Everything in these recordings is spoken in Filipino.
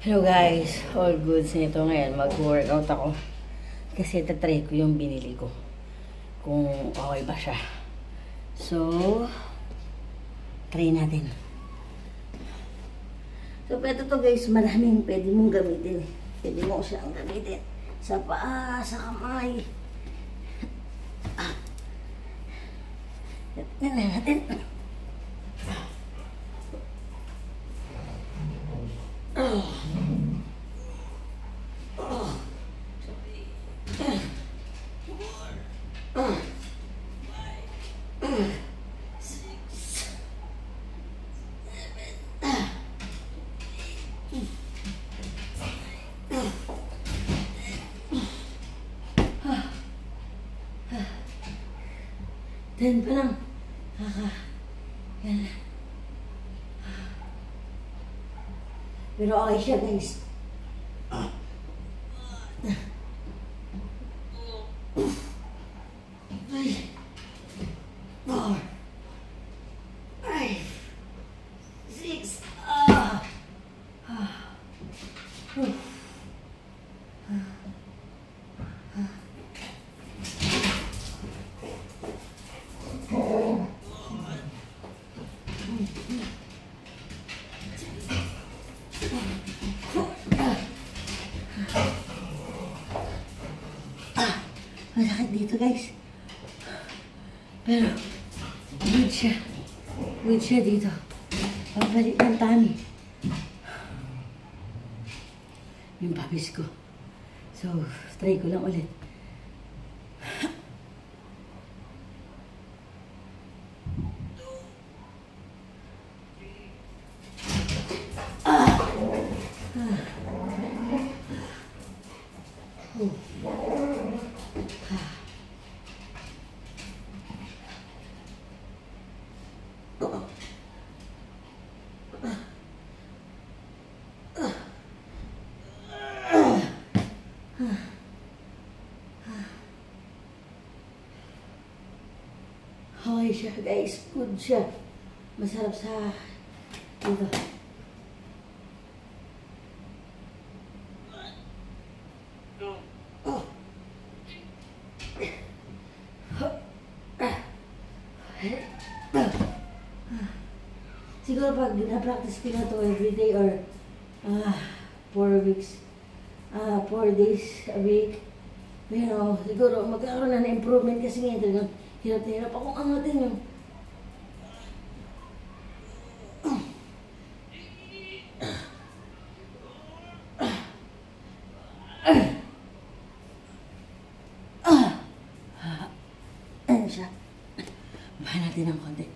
Hello guys, all goods nito ngayon. Mag-workout ako kasi tatry ko yung binili ko kung okay ba siya. So, try natin. So, ito to guys, maraming pwede mong gamitin. Pwede mo siyang gamitin sa paa, sa kamay. Tignan natin. Ten pa lang. Yan. Pero okay siya guys. Ay. 4. 5. 6. Masakit dito guys. Pero, good siya. Good siya dito. Pabalik ng tummy. Yung pawis ko. So, try ko lang ulit. Okay siya guys, good siya. Masarap sa dito. Siguro pag na-practice ko na to everyday or 4 weeks, 4 days a week, pero siguro magkakaroon na ng improvement kasi ngayon talagang hirap na hirap akong angatin yung ayan siya. Bahan natin ng konti.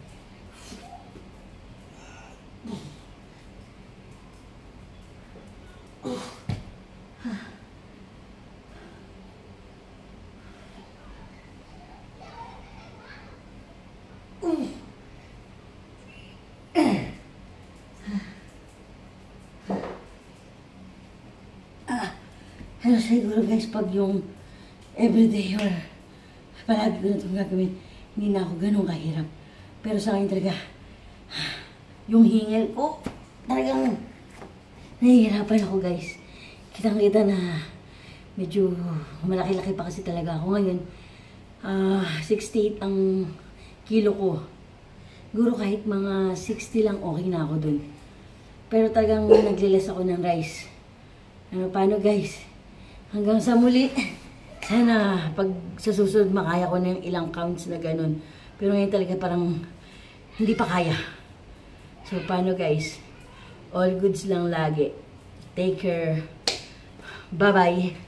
Ano siguro guys, pag yung everyday or palagi ko na itong gagawin, hindi na ako ganun kahirap. Pero sa akin talaga, yung hingel ko, talagang nahihirapan ako guys. Kitang-kita na medyo malaki-laki pa kasi talaga ako ngayon. 68 ang kilo ko. Siguro kahit mga 60 lang okay na ako dun. Pero talagang naglilis ako ng rice. Paano guys? Hanggang sa muli. Sana pag sa susunod makaya ko na yung ilang counts na ganun. Pero ngayon talaga parang hindi pa kaya. So paano guys? All goods lang lagi. Take care. Bye-bye.